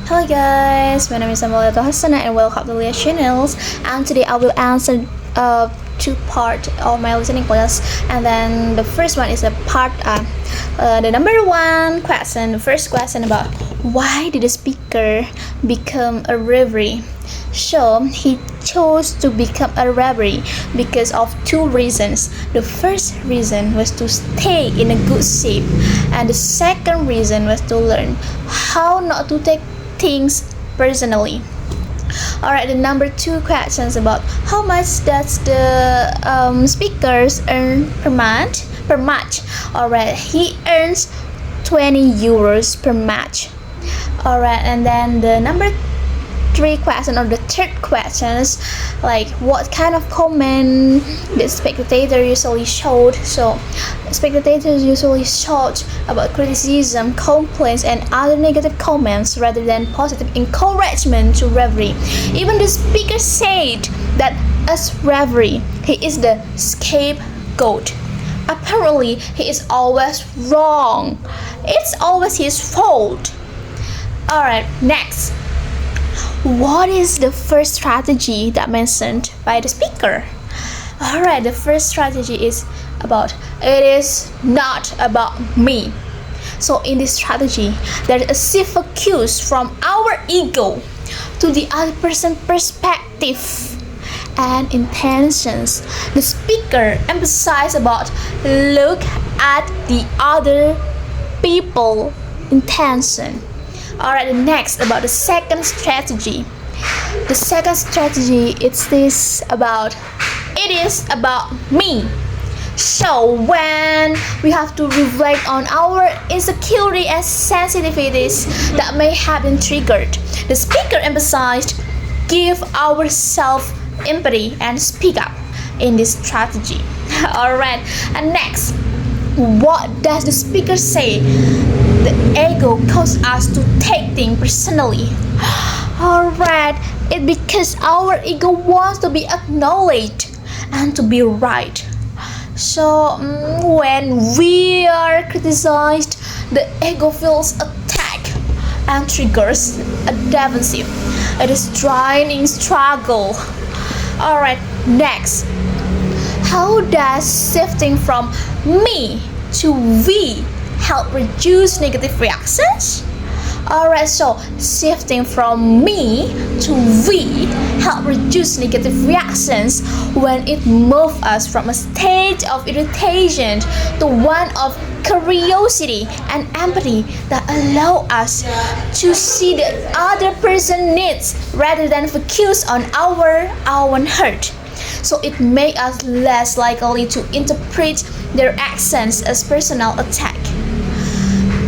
Hello guys, my name is Amalia Hassana and welcome to Leah Channels. And today I will answer two part of my listening class. And then the first one is a part the number one question. The first question about why did the speaker become a referee? So he chose to become a referee because of two reasons. The first reason was to stay in a good shape, and the second reason was to learn how not to take things personally. Alright, the number two questions about how much does the speakers earn per month? Alright, he earns 20 euros per match. Alright, and then the number three question or the third questions, like what kind of comment the spectator usually showed. So spectators usually showed about criticism, complaints and other negative comments rather than positive encouragement to referee. Even the speaker said that as referee he is the scapegoat. Apparently he is always wrong, it's always his fault. Alright, next, what is the first strategy that mentioned by the speaker? Alright, the first strategy is about it is not about me. So in this strategy, there is a shift focus from our ego to the other person's perspective and intentions. The speaker emphasized about look at the other people intention. Alright, the next about the second strategy. The second strategy is this about it is about me. So when we have to reflect on our insecurity and sensitivities that may have been triggered, the speaker emphasized give ourselves empathy and speak up in this strategy. Alright, and next, what does the speaker say? The ego causes us to take things personally. Alright, it's because our ego wants to be acknowledged and to be right. So when we are criticized, the ego feels attacked and triggers a defensive. It is draining struggle. Alright, next, how does shifting from me to we help reduce negative reactions? Alright, so shifting from me to we help reduce negative reactions when it moves us from a state of irritation to one of curiosity and empathy that allow us to see the other person's needs rather than focus on our own hurt. So it makes us less likely to interpret their actions as personal attack.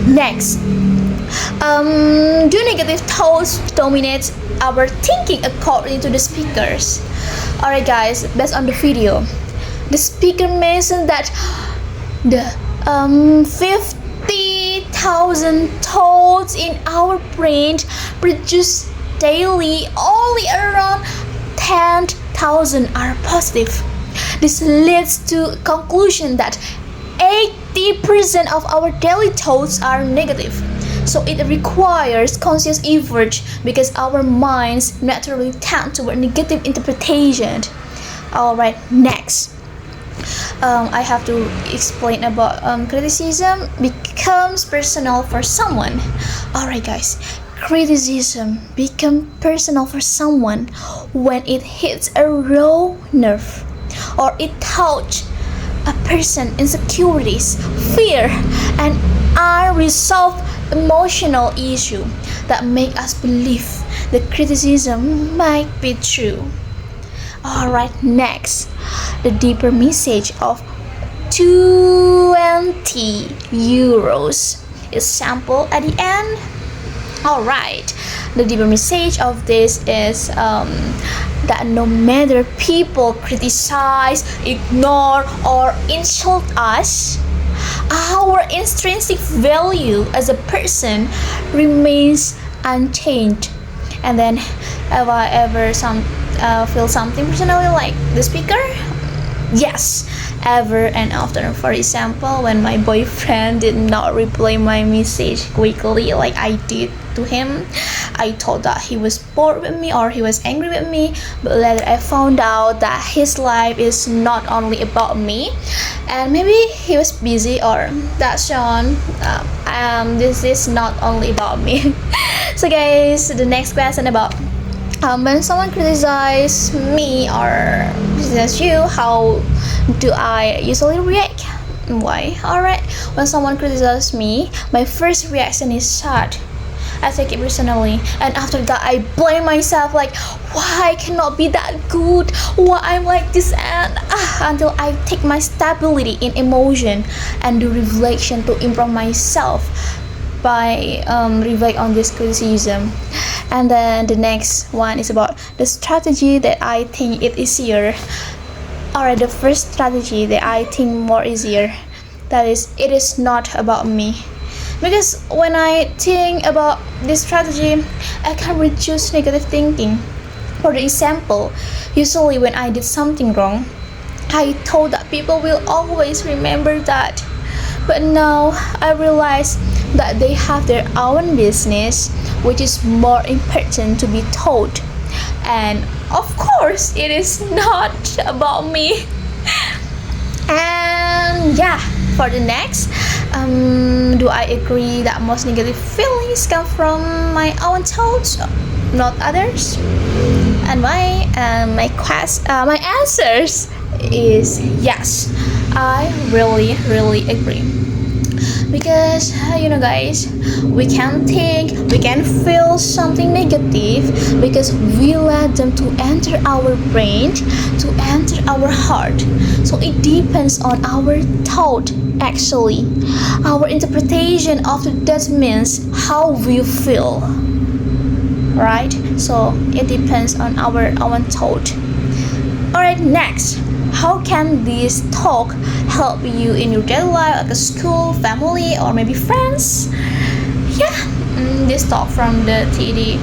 Next, do negative thoughts dominate our thinking according to the speakers? Alright guys, based on the video, the speaker mentioned that the 50,000 thoughts in our brain produce daily only around 10,000 are positive. This leads to conclusion that 80% of our daily thoughts are negative. So it requires conscious effort because our minds naturally tend toward negative interpretation. Alright, next, I have to explain about criticism becomes personal for someone. Alright guys, criticism becomes personal for someone when it hits a raw nerve or it touches a person's insecurities, fear, and unresolved emotional issue that make us believe the criticism might be true. Alright, next, the deeper message of 20 euros is sample at the end. Alright, the deeper message of this is that no matter people criticize, ignore or insult us, our intrinsic value as a person remains unchanged. And then have I ever feel something personally like the speaker? Yes, ever and often. For example, when my boyfriend did not reply my message quickly like I did to him, I thought that he was bored with me or he was angry with me, but later I found out that his life is not only about me, and maybe he was busy, or that's Sean. This is not only about me. So guys, the next question about when someone criticizes me or criticizes you, how do I usually react? Why? Alright, when someone criticizes me, my first reaction is sad. I take it personally, and after that I blame myself, like why I cannot be that good, why I'm like this, and until I take my stability in emotion and do reflection to improve myself by reflect on this criticism. And then the next one is about the strategy that I think it easier. Alright, the first strategy that I think more easier, that is, it is not about me. Because when I think about this strategy, I can reduce negative thinking. For the example, usually when I did something wrong, I thought that people will always remember that. But now I realize that they have their own business, which is more important to be told. And of course, it is not about me. And yeah, for the next, do I agree that most negative feelings come from my own thoughts, not others? And my answers is yes. I really agree. Because guys, we can think, we can feel something negative because we let them to enter our brain, to enter our heart. So it depends on our thought, actually. Our interpretation of that means how we feel, right? So it depends on our own thought. Alright, next, how can this talk help you in your daily life, like a school, family, or maybe friends? Yeah, this talk from the TD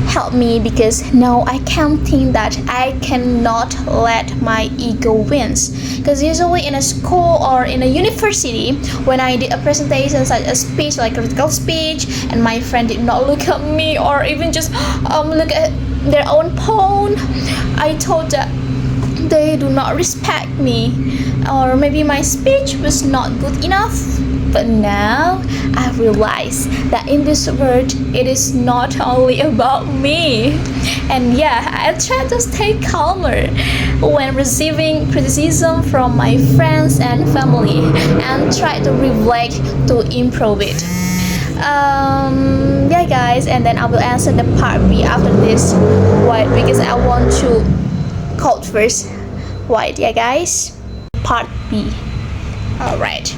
helped me because now I can think that I cannot let my ego wins. Because usually in a school or in a university, when I did a presentation such a speech, like a critical speech, and my friend did not look at me or even just look at their own phone, I thought that they do not respect me, or maybe my speech was not good enough. But now I realize that in this world it is not only about me. And yeah, I try to stay calmer when receiving criticism from my friends and family, and try to reflect to improve it. Yeah guys, and then I will answer the part B after this. Why? Because I want to quote first. Why, yeah guys? Part B. Alright.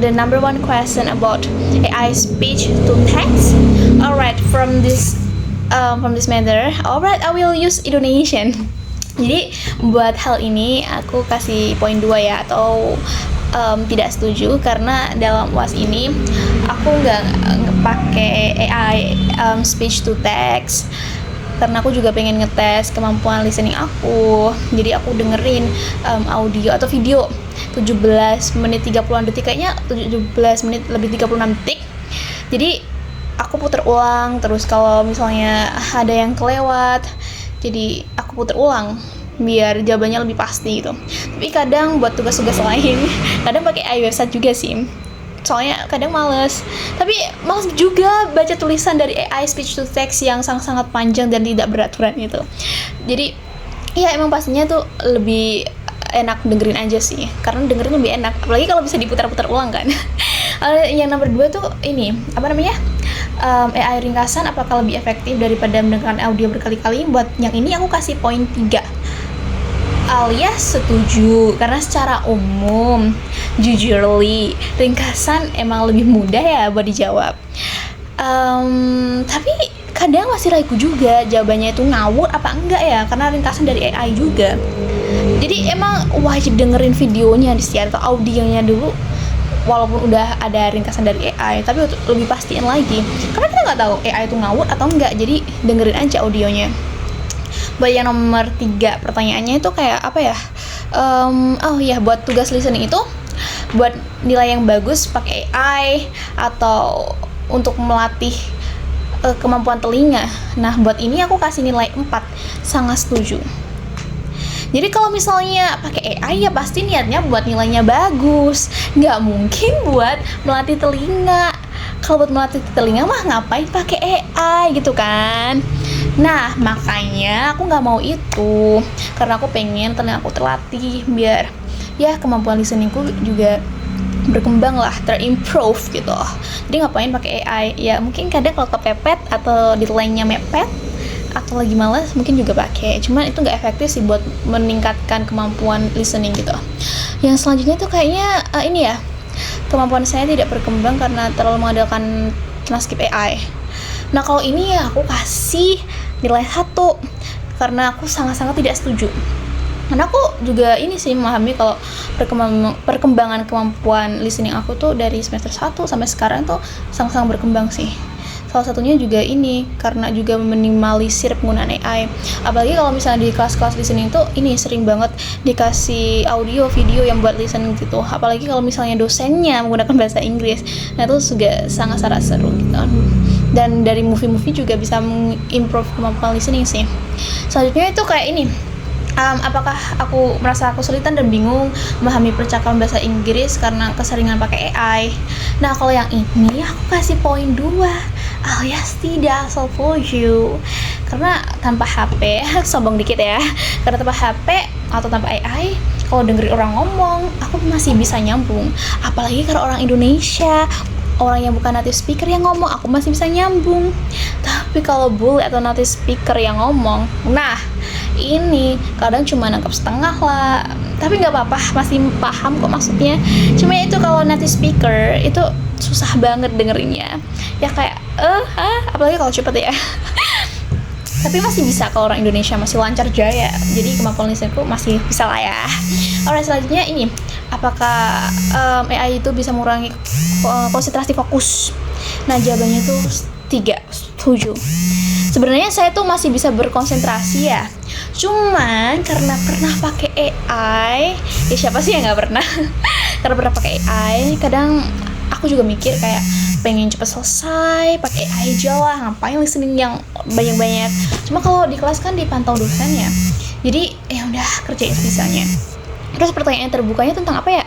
The number one question about AI speech to text. Alright, from this matter. Alright, I will use Indonesian. Jadi buat hal ini aku kasih poin 2 ya, atau tidak setuju, karena dalam UAS ini aku nggak pakai AI speech to text, karena aku juga pengen ngetes kemampuan listening aku. Jadi aku dengerin audio atau video 17 menit 30-an detik, kayaknya 17 menit lebih 36 detik. Jadi aku puter ulang terus, kalau misalnya ada yang kelewat, jadi aku puter ulang biar jawabannya lebih pasti gitu. Tapi kadang buat tugas-tugas lain, kadang pakai AI website juga sih. Soalnya kadang males, tapi males juga baca tulisan dari AI speech to text yang sangat-sangat panjang dan tidak beraturan itu. Jadi ya emang pastinya tuh lebih enak dengerin aja sih, karena dengerin lebih enak, apalagi kalau bisa diputar-putar ulang kan. Yang nomor 2 tuh ini, AI ringkasan apakah lebih efektif daripada mendengarkan audio berkali-kali? Buat yang ini aku kasih poin 3, alias setuju, karena secara umum jujurly ringkasan emang lebih mudah ya buat dijawab. Tapi kadang masih ragu juga jawabannya itu ngawur apa enggak ya, karena ringkasan dari AI juga. Jadi emang wajib dengerin videonya di sini atau audionya dulu, walaupun udah ada ringkasan dari AI, tapi lebih pastiin lagi, karena kita nggak tahu AI itu ngawur atau enggak. Jadi dengerin aja audionya. Buat yang nomor 3 pertanyaannya itu kayak apa ya? Buat tugas listening itu, buat nilai yang bagus pakai AI atau untuk melatih kemampuan telinga. Nah, buat ini aku kasih nilai 4, sangat setuju. Jadi kalau misalnya pakai AI ya pasti niatnya buat nilainya bagus, nggak mungkin buat melatih telinga. Kalau buat melatih telinga mah ngapain pakai AI gitu kan. Nah, makanya aku nggak mau itu, karena aku pengen telinga aku terlatih biar ya kemampuan listeningku juga berkembang lah, terimprove gitu. Jadi ngapain pakai AI? Ya mungkin kadang kalau kepepet atau deadline-nya mepet atau lagi malas mungkin juga pakai, cuman itu nggak efektif sih buat meningkatkan kemampuan listening gitu. Yang selanjutnya tuh kayaknya ini ya, kemampuan saya tidak berkembang karena terlalu mengandalkan transkrip AI. Nah kalau ini ya aku kasih nilai 1 karena aku sangat-sangat tidak setuju. Karena aku juga ini sih memahami kalau perkembangan kemampuan listening aku tuh dari semester 1 sampai sekarang tuh sangat-sangat berkembang sih. Salah satunya juga ini karena juga meminimalisir penggunaan AI. Apalagi kalau misalnya di kelas-kelas listening tuh ini sering banget dikasih audio, video yang buat listening gitu. Apalagi kalau misalnya dosennya menggunakan bahasa Inggris. Nah itu juga sangat-sangat seru gitu. Dan dari movie-movie juga bisa mengimprove kemampuan listening sih. Selanjutnya itu kayak ini. Apakah aku merasa kesulitan dan bingung memahami percakapan bahasa Inggris karena keseringan pakai AI? Nah kalau yang ini aku kasih poin 2 alias tidak setuju. Karena tanpa HP, sombong dikit ya, karena tanpa HP atau tanpa AI, kalau dengerin orang ngomong aku masih bisa nyambung. Apalagi kalau orang Indonesia, orang yang bukan native speaker yang ngomong, aku masih bisa nyambung. Tapi kalau bule atau native speaker yang ngomong, nah ini kadang cuma nangkep setengah lah, tapi nggak apa-apa, masih paham kok maksudnya. Cuma itu kalau native speaker itu susah banget dengerinnya ya, kayak apalagi kalau cepet ya. Tapi masih bisa kalau orang Indonesia, masih lancar jaya, jadi kemampuan listeningku masih bisa lah ya. Alright, selanjutnya ini, apakah AI itu bisa mengurangi konsentrasi fokus? Nah jawabannya tuh 3, setuju. Sebenarnya saya tuh masih bisa berkonsentrasi ya, cuman karena pernah pakai AI, ya siapa sih yang nggak pernah? Karena pernah pakai AI, kadang aku juga mikir kayak pengen cepet selesai, pakai AI aja lah, ngapain listening yang banyak-banyak. Cuma kalau di kelas kan dipantau dosen ya, jadi ya udah kerjain sebisanya. Terus pertanyaan terbukanya tentang apa ya?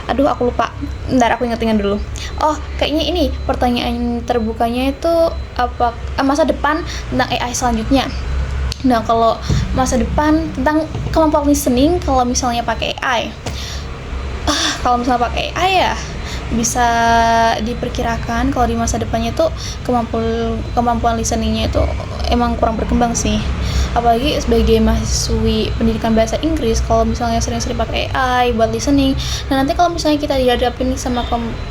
Aduh aku lupa, bentar aku inget-inget dulu. Oh kayaknya ini pertanyaan terbukanya itu apa, masa depan tentang AI selanjutnya. Nah kalau masa depan tentang kemampuan listening kalau misalnya pakai AI, kalau misalnya pakai AI ya bisa diperkirakan kalau di masa depannya tuh kemampuan listeningnya itu emang kurang berkembang sih. Apalagi sebagai mahasiswi pendidikan bahasa Inggris, kalau misalnya sering-sering pakai AI buat listening, nah nanti kalau misalnya kita dihadapin sama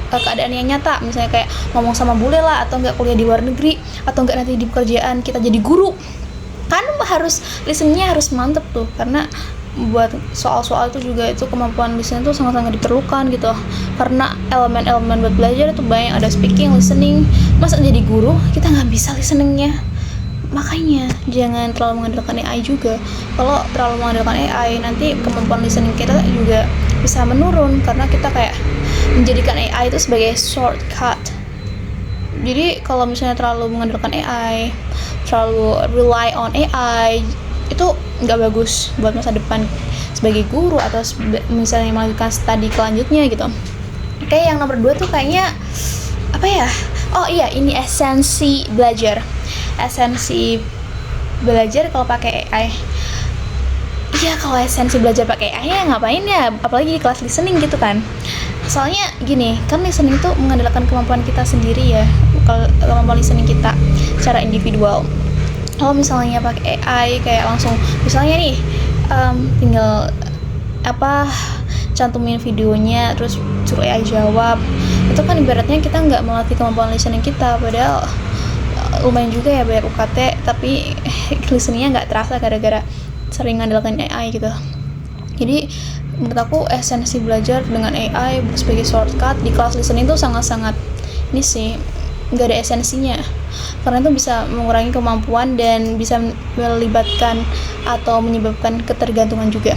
keadaan yang nyata, misalnya kayak ngomong sama bule lah, atau enggak kuliah di luar negeri, atau enggak nanti di pekerjaan kita jadi guru, kan harus listeningnya harus mantep tuh, karena buat soal-soal itu juga itu kemampuan listening itu sangat-sangat diperlukan gitu, karena elemen-elemen buat belajar itu banyak, ada speaking, listening. Masa jadi guru kita nggak bisa listeningnya? Makanya jangan terlalu mengandalkan AI juga. Kalau terlalu mengandalkan AI nanti kemampuan listening kita juga bisa menurun, karena kita kayak menjadikan AI itu sebagai shortcut. Jadi kalau misalnya terlalu mengandalkan AI, terlalu rely on AI, itu nggak bagus buat masa depan sebagai guru atau misalnya melakukan studi kelanjutnya gitu. Oke, yang nomor 2 tuh kayaknya apa ya? Oh iya, ini esensi belajar kalau pakai AI. Iya, kalau esensi belajar pakai AI ya ngapain ya, apalagi di kelas listening gitu kan. Soalnya gini, kan listening tuh mengandalkan kemampuan kita sendiri ya, kemampuan listening kita secara individual. Kalau misalnya pakai AI kayak langsung misalnya nih tinggal cantumin videonya terus suruh AI jawab, itu kan ibaratnya kita nggak melatih kemampuan listening kita. Padahal lumayan juga ya bayar UKT, tapi listeningnya nggak terasa gara-gara sering ngandalkan AI gitu. Jadi menurut aku esensi belajar dengan AI sebagai shortcut di kelas listening itu sangat-sangat ini sih nggak ada esensinya, karena itu bisa mengurangi kemampuan dan bisa melibatkan atau menyebabkan ketergantungan juga.